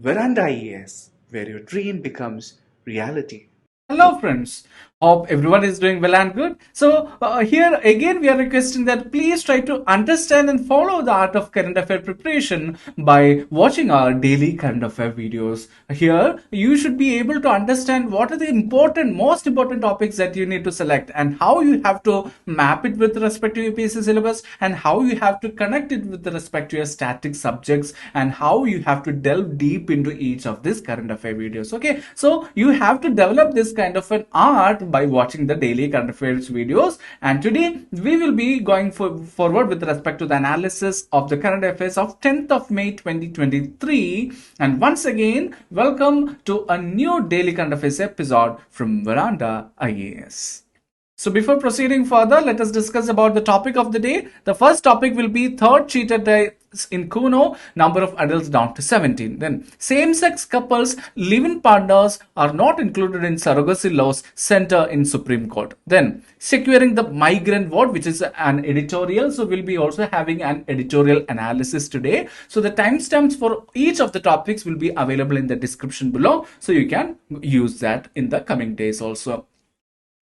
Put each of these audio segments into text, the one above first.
Veranda IAS, where your dream becomes reality. Hello friends, hope everyone is doing well and good. So here again we are requesting that please try to understand and follow the art of current affair preparation by watching our daily current affair videos. Here you should be able to understand what are the most important topics that you need to select and how you have to map it with respect to your UPSC syllabus and how you have to connect it with respect to your static subjects and how you have to delve deep into each of these current affair videos. Okay, so you have to develop this kind of an art by watching the daily current affairs videos, and today we will be going forward with respect to the analysis of the current affairs of 10th of May 2023. And once again, welcome to a new daily current affairs episode from Veranda IAS. So before proceeding further, let us discuss about the topic of the day. The first topic will be third cheetah days in Kuno, number of adults down to 17. Then same-sex couples, live-in partners are not included in surrogacy laws center in Supreme Court. Then securing the migrant vote, which is an editorial. So we'll be also having an editorial analysis today. So the timestamps for each of the topics will be available in the description below. So you can use that in the coming days also.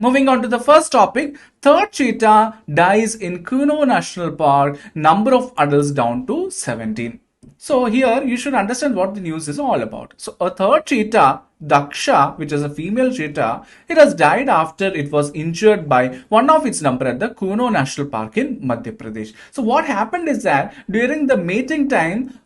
Moving on to the first topic, third cheetah dies in Kuno National Park, number of adults down to 17. So here you should understand what the news is all about. So a third cheetah, Daksha, which is a female cheetah, it has died after it was injured by one of its number at the Kuno National Park in Madhya Pradesh. So what happened is that during the mating time,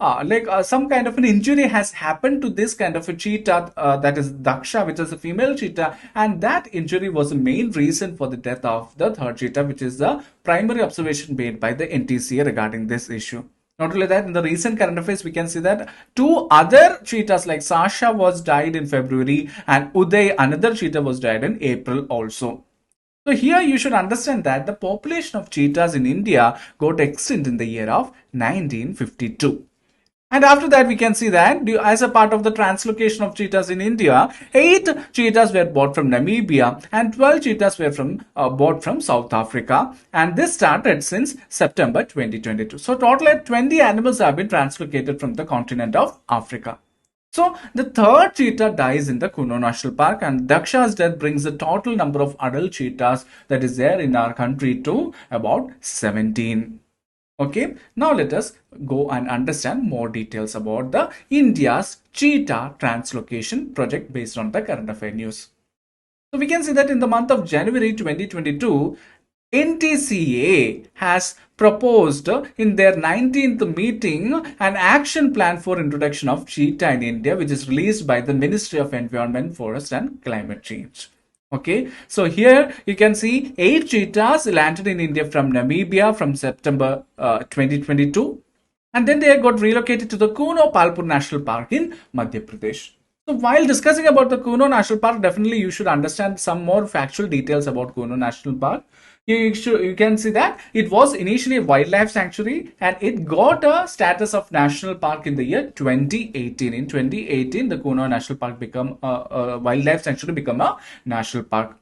some kind of an injury has happened to this kind of a cheetah, that is Daksha, which is a female cheetah, and that injury was the main reason for the death of the third cheetah, which is the primary observation made by the NTCA regarding this issue. Not only that, in the recent current affairs, we can see that two other cheetahs like Sasha was died in February and Uday, another cheetah, was died in April also. So here you should understand that the population of cheetahs in India got extinct in the year of 1952. And after that, we can see that as a part of the translocation of cheetahs in India, 8 cheetahs were bought from Namibia and 12 cheetahs were bought from South Africa. And this started since September 2022. So total 20 animals have been translocated from the continent of Africa. So the third cheetah dies in the Kuno National Park, and Daksha's death brings the total number of adult cheetahs that is there in our country to about 17. Okay, now let us go and understand more details about the India's cheetah translocation project based on the current affair news. So we can see that in the month of January 2022, NTCA has proposed in their 19th meeting an action plan for introduction of cheetah in India, which is released by the Ministry of Environment, Forest and Climate Change. Okay, so here you can see 8 cheetahs landed in India from Namibia from September 2022, and then they got relocated to the Kuno Palpur National Park in Madhya Pradesh. So while discussing about the Kuno National Park, definitely you should understand some more factual details about Kuno National Park. You can see that it was initially a wildlife sanctuary and it got a status of national park in the year 2018. In 2018, the Kuno National Park become a wildlife sanctuary, become a national park.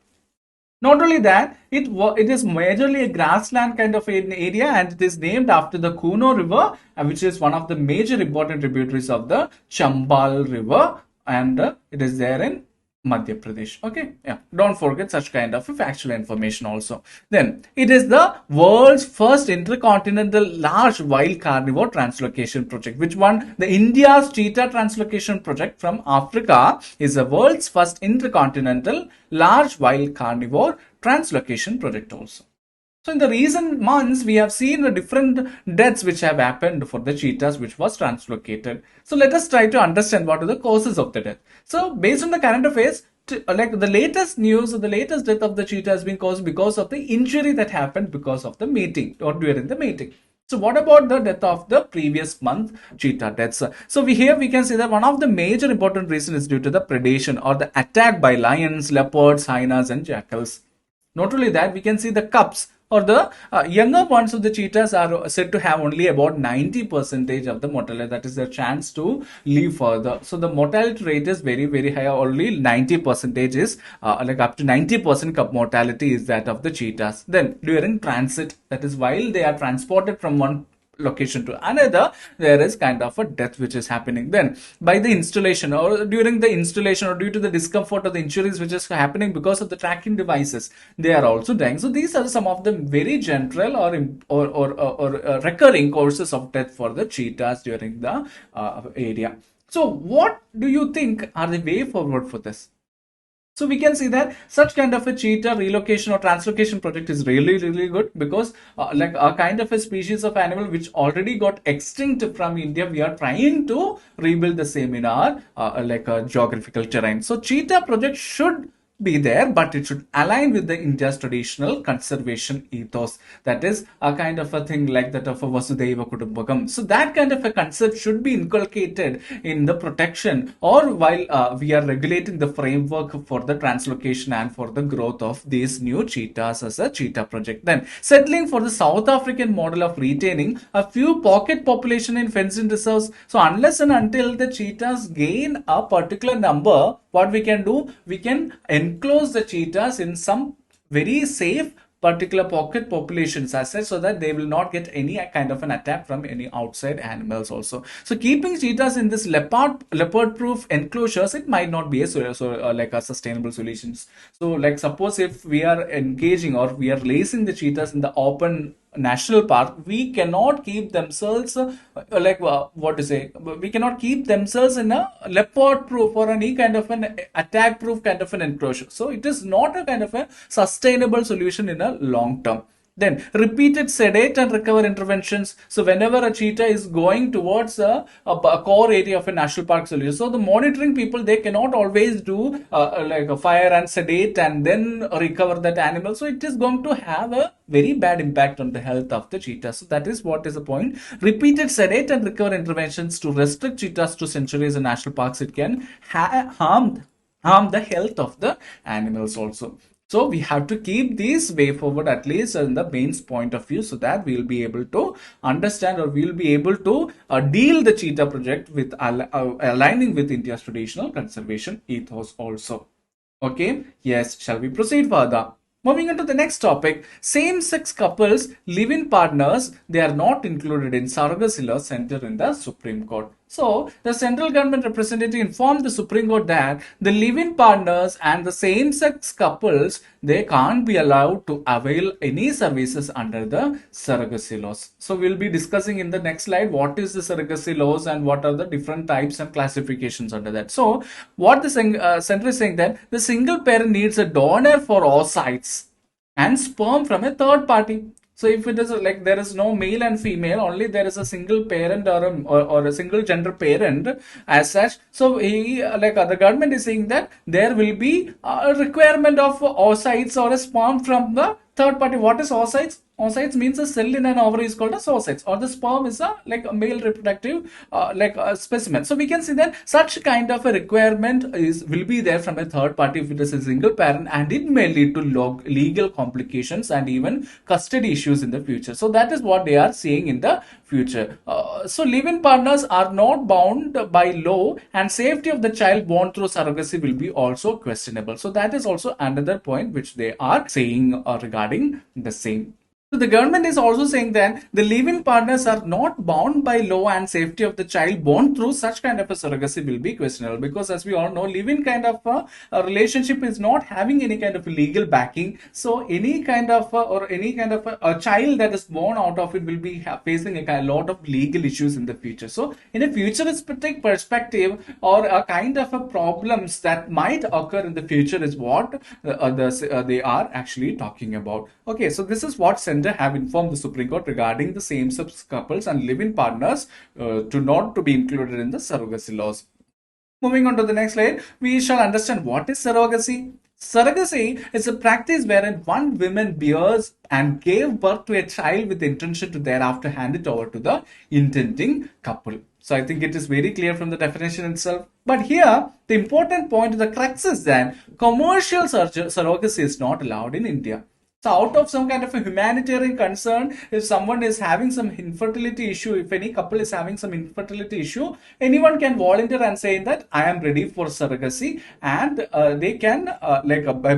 Not only that, it is majorly a grassland kind of an area, and it is named after the Kuno River, which is one of the major important tributaries of the Chambal River, and it is there in Madhya Pradesh. Okay, yeah, don't forget such kind of factual information also. Then it is the world's first intercontinental large wild carnivore translocation project. Which one? The India's cheetah translocation project from Africa is the world's first intercontinental large wild carnivore translocation project also. So in the recent months, we have seen the different deaths which have happened for the cheetahs which was translocated. So let us try to understand what are the causes of the death. So based on the current affairs, like the latest news, the latest death of the cheetah has been caused because of the injury that happened because of the mating or during the mating. So what about the death of the previous month cheetah deaths? So we can see that one of the major important reasons is due to the predation or the attack by lions, leopards, hyenas and jackals. Not only that, we can see the cubs or the younger ones of the cheetahs are said to have only about 90% of the mortality, that is their chance to live further. So the mortality rate is very, very high. Only 90% is like up to 90% cub mortality is that of the cheetahs. Then during transit, that is while they are transported from one location to another, there is kind of a death which is happening. Then by the installation or during the installation or due to the discomfort or the injuries which is happening because of the tracking devices, they are also dying. So these are some of the very general or recurring causes of death for the cheetahs during the area. So what do you think are the way forward for this? So we can see that such kind of a cheetah relocation or translocation project is really, really good, because like a kind of a species of animal which already got extinct from India, we are trying to rebuild the same in our like a geographical terrain. So cheetah project should be there, but it should align with the India's traditional conservation ethos. That is a kind of a thing like that of a Vasudhaiva Kutumbakam. So that kind of a concept should be inculcated in the protection or while we are regulating the framework for the translocation and for the growth of these new cheetahs as a cheetah project. Then settling for the South African model of retaining a few pocket population in fenced-in reserves. So unless and until the cheetahs gain a particular number, what we can do, we can enclose the cheetahs in some very safe particular pocket populations as such, so that they will not get any kind of an attack from any outside animals also. So keeping cheetahs in this leopard proof enclosures, it might not be like a sustainable solutions. So like suppose if we are engaging or we are releasing the cheetahs in the open national park, we cannot keep themselves what to say, we cannot keep themselves in a leopard proof or any kind of an attack proof kind of an enclosure. So it is not a kind of a sustainable solution in a long term. Then repeated sedate and recover interventions. So whenever a cheetah is going towards a core area of a national park solution, so the monitoring people, they cannot always do like a fire and sedate and then recover that animal. So it is going to have a very bad impact on the health of the cheetah. So that is what is the point. Repeated sedate and recover interventions to restrict cheetahs to sanctuaries and national parks, it can harm the health of the animals also. So we have to keep this way forward at least in the main point of view, so that we will be able to understand or we will be able to deal the cheetah project with aligning with India's traditional conservation ethos also. Okay, yes, shall we proceed further? Moving on to the next topic, same-sex couples, live-in partners, they are not included in surrogacy law center in the Supreme Court. So, the central government representative informed the Supreme Court that the live-in partners and the same-sex couples, they can't be allowed to avail any services under the surrogacy laws. So, we'll be discussing in the next slide what is the surrogacy laws and what are the different types and classifications under that. So, what the center is saying that the single parent needs a donor for oocytes and sperm from a third party. So if it is like there is no male and female, only there is a single parent or a single gender parent as such. So he the government is saying that there will be a requirement of oocytes or a sperm from the third party. What is oocytes? Oocytes means a cell in an ovary is called a oocytes, or the sperm is a male reproductive specimen. So we can see that such kind of a requirement will be there from a third party if it is a single parent, and it may lead to legal complications and even custody issues in the future. So that is what they are seeing in the future. So live-in partners are not bound by law, and safety of the child born through surrogacy will be also questionable. So that is also another point which they are saying regarding the same. So the government is also saying that the live-in partners are not bound by law, and safety of the child born through such kind of a surrogacy will be questionable, because as we all know, live-in kind of a relationship is not having any kind of legal backing. So any kind of a child that is born out of it will be facing a lot of legal issues in the future. So in a futuristic perspective, or a kind of a problems that might occur in the future is what they are actually talking about. Okay, so this is what have informed the Supreme Court regarding the same-sex couples and live-in partners to be included in the surrogacy laws. Moving on to the next slide, we shall understand what is surrogacy. Surrogacy is a practice wherein one woman bears and gave birth to a child with the intention to thereafter hand it over to the intending couple. So I think it is very clear from the definition itself. But here, the important point, the crux is that commercial surrogacy is not allowed in India. So out of some kind of a humanitarian concern, if someone is having some infertility issue, if any couple is having some infertility issue, anyone can volunteer and say that I am ready for surrogacy, and they can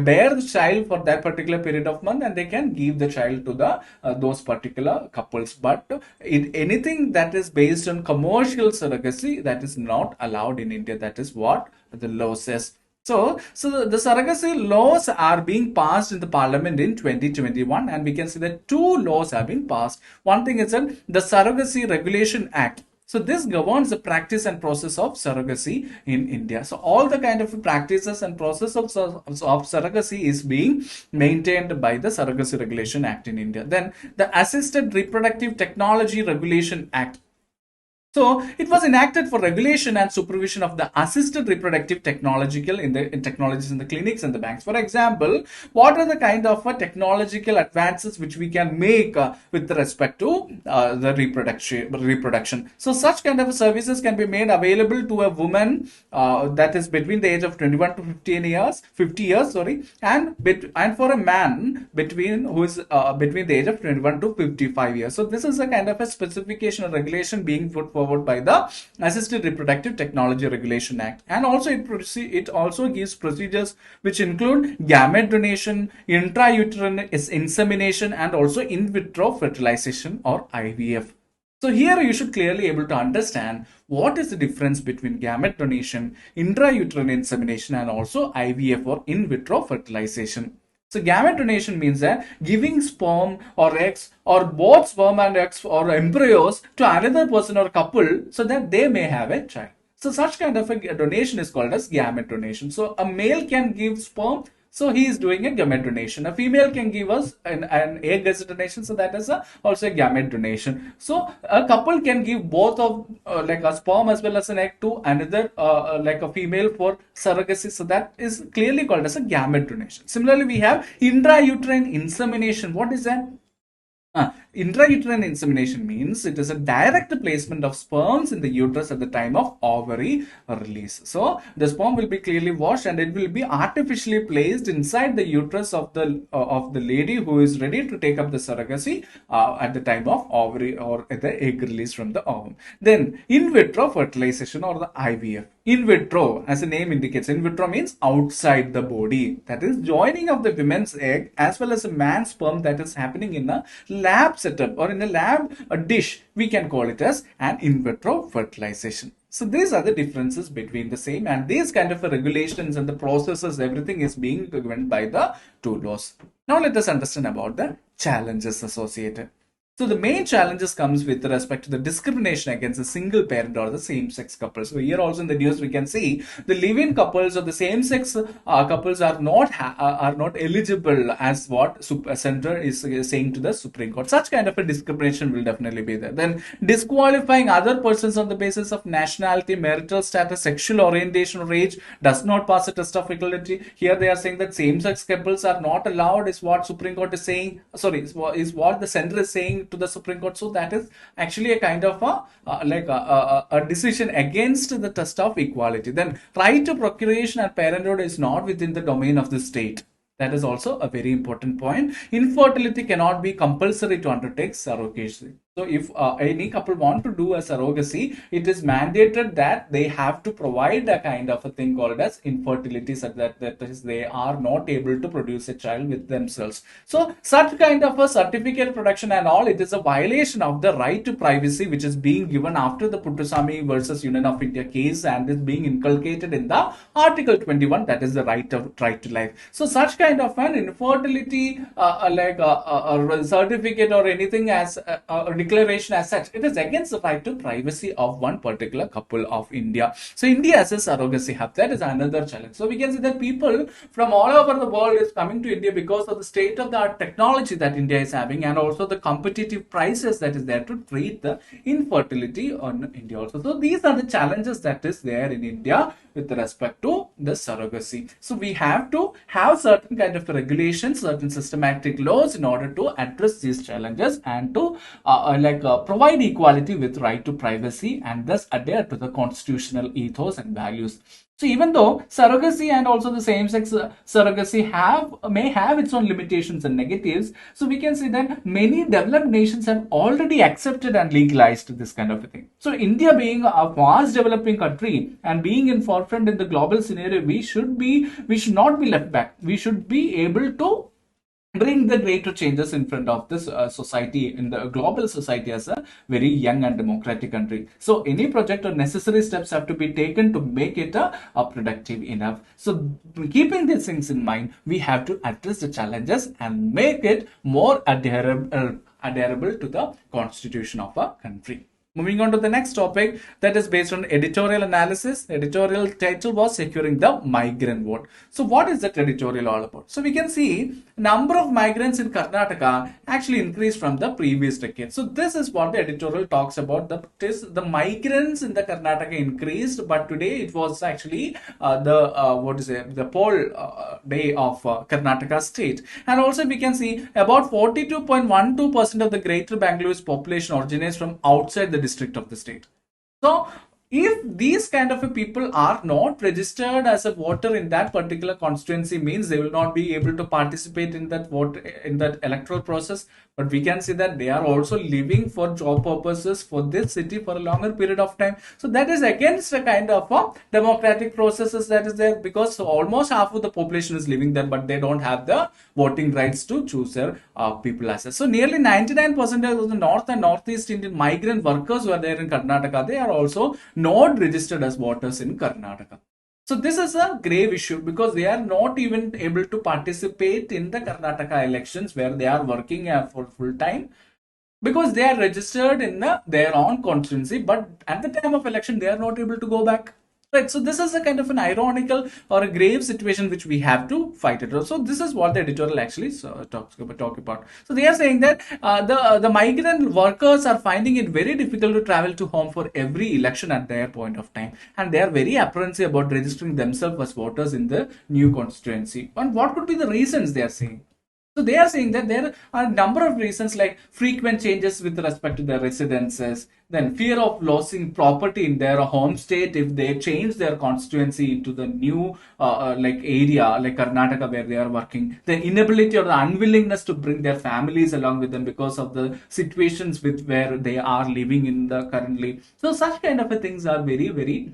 bear the child for that particular period of month, and they can give the child to the those particular couples. But anything that is based on commercial surrogacy, that is not allowed in India. That is what the law says. So the surrogacy laws are being passed in the parliament in 2021, and we can see that two laws have been passed. One thing is that the Surrogacy Regulation Act. So this governs the practice and process of surrogacy in India. So all the kind of practices and process of surrogacy is being maintained by the Surrogacy Regulation Act in India. Then the Assisted Reproductive Technology Regulation Act. So it was enacted for regulation and supervision of the assisted reproductive technological technologies in the clinics and the banks. For example, what are the kind of technological advances which we can make with respect to the reproduction? So such kind of services can be made available to a woman that is between the age of 21 to 50 years, and for a man who is between the age of 21 to 55 years. So this is a kind of a specification or regulation being put forward by the Assisted Reproductive Technology Regulation Act. And also it also gives procedures which include gamete donation, intrauterine insemination, and also in vitro fertilization or IVF. So here you should clearly able to understand what is the difference between gamete donation, intrauterine insemination, and also IVF or in vitro fertilization. So gamete donation means that giving sperm or eggs or both sperm and eggs or embryos to another person or couple so that they may have a child. So such kind of a donation is called as gamete donation. So a male can give sperm, so he is doing a gamete donation. A female can give us an egg as a donation, so that is also a gamete donation. So a couple can give both of like a sperm as well as an egg to another like a female for surrogacy, so that is clearly called as a gamete donation. Similarly, we have intrauterine insemination. What is that? Intrauterine insemination means it is a direct placement of sperms in the uterus at the time of ovary release. So the sperm will be clearly washed and it will be artificially placed inside the uterus of the lady who is ready to take up the surrogacy at the time of ovary or at the egg release from the ovum. Then in vitro fertilization or the IVF. In vitro, as the name indicates, in vitro means outside the body. That is joining of the woman's egg as well as a man's sperm that is happening in a lab setup or in a lab dish. We can call it as an in vitro fertilization. So these are the differences between the same, and these kind of regulations and the processes, everything is being governed by the two laws. Now let us understand about the challenges associated. So the main challenges comes with respect to the discrimination against a single parent or the same-sex couple. So here also in the news we can see the live-in couples or the same-sex couples are not eligible as what center is saying to the Supreme Court. Such kind of a discrimination will definitely be there. Then disqualifying other persons on the basis of nationality, marital status, sexual orientation or age does not pass a test of equality. Here they are saying that same-sex couples are not allowed is what Supreme Court is saying. Sorry, is what the center is saying to the Supreme Court. So that is actually a kind of a decision against the test of equality. Then right to procreation and parenthood is not within the domain of the state. That is also a very important point. Infertility cannot be compulsory to undertake surrogacy. So if any couple want to do a surrogacy, it is mandated that they have to provide a kind of a thing called as infertility, such that is they are not able to produce a child with themselves. So such kind of a certificate production and all, it is a violation of the right to privacy which is being given after the Puttaswamy versus Union of India case and is being inculcated in the Article 21, that is the right to life. So such kind of an infertility a certificate or anything as a declaration as such, it is against the right to privacy of one particular couple of India. So India as a surrogacy hub, that is another challenge. So we can see that people from all over the world is coming to India because of the state of the art technology that India is having, and also the competitive prices that is there to treat the infertility on India also. So these are the challenges that is there in India with respect to the surrogacy. So we have to have certain kind of regulations, certain systematic laws in order to address these challenges and to provide equality with right to privacy and thus adhere to the constitutional ethos and values. So even though surrogacy and also the same-sex surrogacy may have its own limitations and negatives, so we can see that many developed nations have already accepted and legalized this kind of a thing. So India being a fast developing country and being in forefront in the global scenario, we should not be left back. We should be able to bring the greater changes in front of this society, in the global society, as a very young and democratic country. So any project or necessary steps have to be taken to make it a productive enough. So keeping these things in mind, we have to address the challenges and make it more adherable to the constitution of a country. Moving on to the next topic, that is based on editorial analysis. Editorial title was Securing the Migrant Vote. So what is that editorial all about? So we can see number of migrants in Karnataka actually increased from the previous decade. So this is what the editorial talks about. The migrants in the Karnataka increased, but today it was actually the poll day of Karnataka state. And also we can see about 42.12% of the Greater Bangalore's population originates from outside the district of the state. So if these kind of people are not registered as a voter in that particular constituency, means they will not be able to participate in that electoral process. But we can see that they are also living for job purposes for this city for a longer period of time. So that is against a kind of a democratic processes that is there, because almost half of the population is living there, but they don't have the voting rights to choose their people as such. So nearly 99% of the North and Northeast Indian migrant workers who are there in Karnataka, they are also not registered as voters in Karnataka. So this is a grave issue, because they are not even able to participate in the Karnataka elections where they are working for full time, because they are registered in their own constituency, but at the time of election they are not able to go back. Right, so this is a kind of an ironical or a grave situation which we have to fight it. So this is what the editorial actually talk about. So they are saying that the migrant workers are finding it very difficult to travel to home for every election at their point of time, and they are very apprehensive about registering themselves as voters in the new constituency. And what could be the reasons they are saying? So they are saying that there are a number of reasons, like frequent changes with respect to their residences, then fear of losing property in their home state if they change their constituency into the new area like Karnataka where they are working, the inability or the unwillingness to bring their families along with them because of the situations with where they are living in the currently. So such kind of things are very, very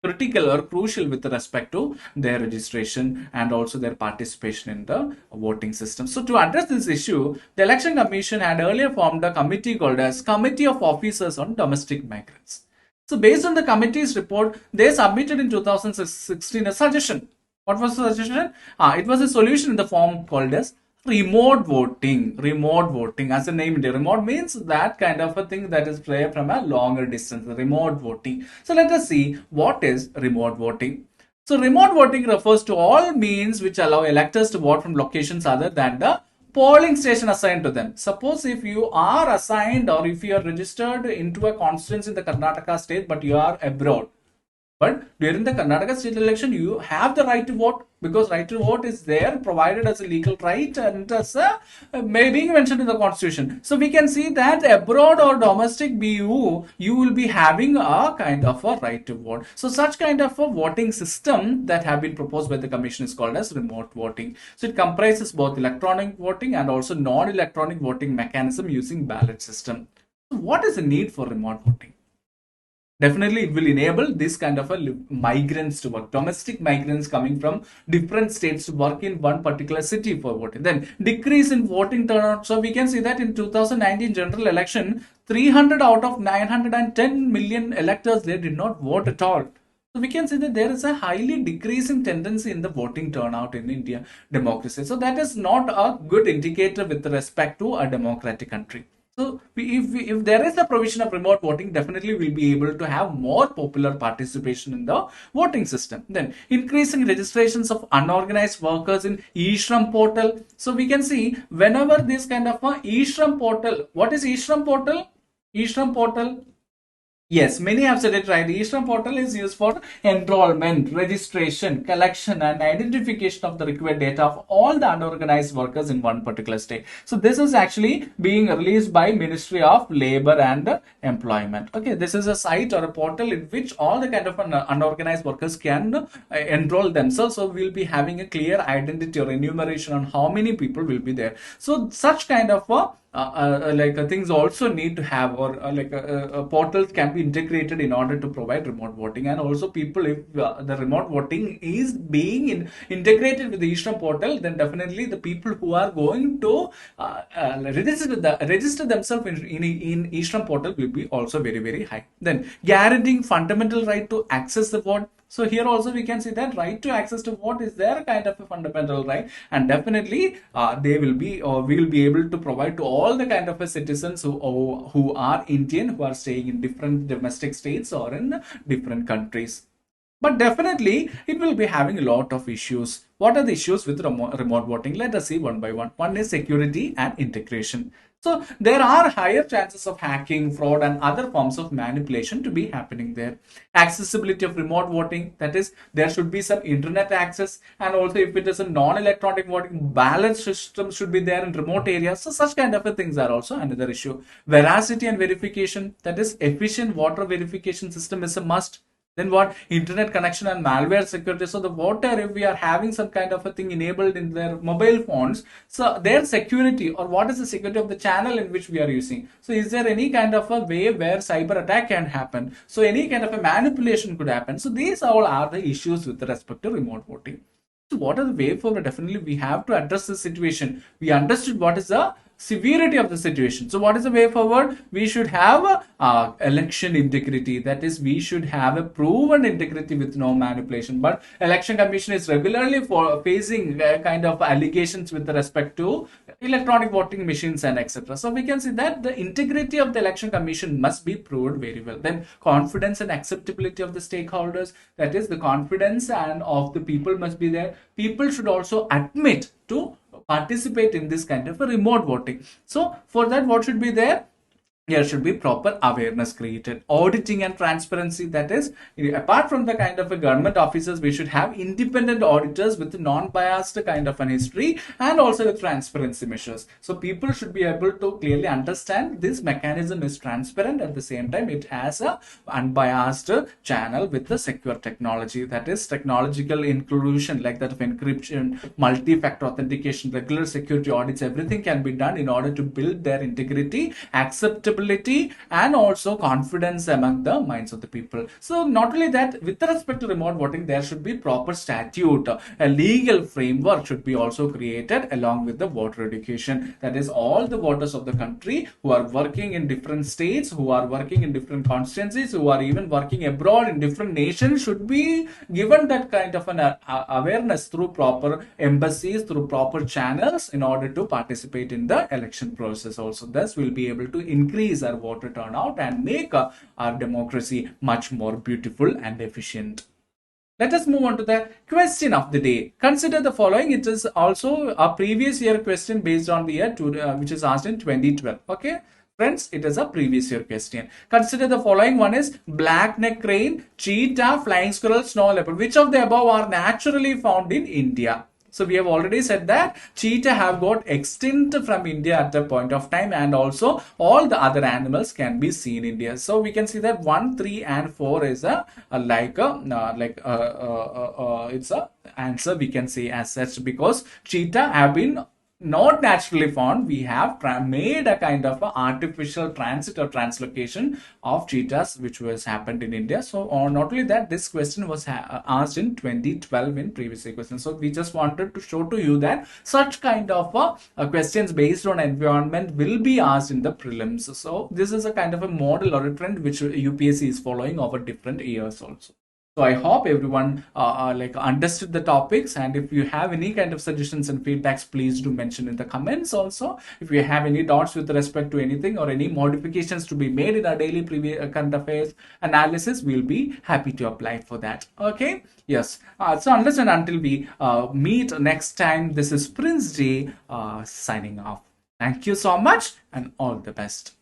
critical or crucial with respect to their registration and also their participation in the voting system. So to address this issue, the Election Commission had earlier formed a committee called as Committee of Officers on Domestic Migrants. So based on the committee's report, they submitted in 2016 a suggestion. What was the suggestion? It was a solution in the form called as remote voting. As the name, remote means that kind of a thing that is played from a longer distance, remote voting. So let us see what is remote voting. So remote voting refers to all means which allow electors to vote from locations other than the polling station assigned to them. Suppose if you are assigned or if you are registered into a constituency in the Karnataka state but you are abroad, but during the Karnataka state election, you have the right to vote, because right to vote is there, provided as a legal right and as being mentioned in the constitution. So we can see that abroad or domestic BU, you will be having a kind of a right to vote. So such kind of a voting system that have been proposed by the commission is called as remote voting. So it comprises both electronic voting and also non-electronic voting mechanism using ballot system. So what is the need for remote voting? Definitely, it will enable this kind of migrants to work, domestic migrants coming from different states to work in one particular city for voting. Then decrease in voting turnout. So we can see that in 2019 general election, 300 out of 910 million electors, they did not vote at all. So we can see that there is a highly decreasing tendency in the voting turnout in India democracy. So that is not a good indicator with respect to a democratic country. So if there is a provision of remote voting, definitely we'll be able to have more popular participation in the voting system. Then increasing registrations of unorganized workers in e-Shram portal. So we can see whenever this kind of e-Shram portal, what is e-Shram portal? E-Shram portal Yes, many have said it right. The Eastern portal is used for enrollment, registration, collection, and identification of the required data of all the unorganized workers in one particular state. So this is actually being released by Ministry of Labor and Employment. Okay, this is a site or a portal in which all the kind of unorganized workers can enroll themselves. So we'll be having a clear identity or enumeration on how many people will be there. So such kind of things also need to have, or portals can be integrated in order to provide remote voting. And also people, if the remote voting is being integrated with the Eastern portal, then definitely the people who are going to register themselves in Eastern portal will be also very, very high. Then guaranteeing fundamental right to access the vote. So here also we can see that right to access to vote is their kind of a fundamental right, and definitely they will be, or we will be able to provide to all the kind of citizens who are Indian, who are staying in different domestic states or in different countries. But definitely it will be having a lot of issues. What are the issues with remote voting? Let us see one by one. One is security and integration. So there are higher chances of hacking, fraud, and other forms of manipulation to be happening there. Accessibility of remote voting, that is, there should be some internet access, and also if it is a non-electronic voting, ballot system should be there in remote areas. So such kind of things are also another issue. Veracity and verification, that is, efficient voter verification system is a must. Then what? Internet connection and malware security. So the voter, if we are having some kind of a thing enabled in their mobile phones, so their security, or what is the security of the channel in which we are using? So is there any kind of a way where cyber attack can happen? So any kind of a manipulation could happen. So these all are the issues with respect to remote voting. So what are the way forward? Definitely we have to address the situation. We understood what is the severity of the situation. So what is the way forward? We should have election integrity. That is, we should have a proven integrity with no manipulation. But election commission is regularly facing kind of allegations with respect to electronic voting machines and etc. So we can see that the integrity of the election commission must be proved very well. Then confidence and acceptability of the stakeholders, that is, the confidence and of the people must be there. People should also admit to participate in this kind of a remote voting. So for that, what should be there? There should be proper awareness created. Auditing and transparency, that is, apart from the kind of a government officers, we should have independent auditors with non-biased kind of an history, and also with transparency measures. So people should be able to clearly understand this mechanism is transparent. At the same time, it has a unbiased channel with the secure technology, that is, technological inclusion like that of encryption, multi-factor authentication, regular security audits, everything can be done in order to build their integrity, acceptability, and also confidence among the minds of the people. So not only that, with respect to remote voting, there should be proper statute, a legal framework should be also created along with the voter education. That is, all the voters of the country who are working in different states, who are working in different constituencies, who are even working abroad in different nations, should be given that kind of an awareness through proper embassies, through proper channels, in order to participate in the election process also. Thus we'll be able to increase our voter turnout and make our democracy much more beautiful and efficient. Let us move on to the question of the day. Consider the following. It is also a previous year question based on the year which is asked in 2012. Okay. Friends, it is a previous year question. Consider the following. One is black neck crane, cheetah, flying squirrel, snow leopard. Which of the above are naturally found in India? So we have already said that cheetah have got extinct from India at a point of time, and also all the other animals can be seen in India. So we can see that 1, 3, and 4 is it's a answer we can say as such, because cheetah have been not naturally found. We have made a kind of a artificial transit or translocation of cheetahs which was happened in India. So not only that, this question was asked in 2012 in previous question. So we just wanted to show to you that such kind of questions based on environment will be asked in the prelims. So this is a kind of a model or a trend which UPSC is following over different years also. So I hope everyone understood the topics, and if you have any kind of suggestions and feedbacks, please do mention in the comments also. If you have any doubts with respect to anything or any modifications to be made in our daily current affairs analysis, we'll be happy to apply for that. Okay. Yes. So unless and until we meet next time, this is Prince J signing off. Thank you so much and all the best.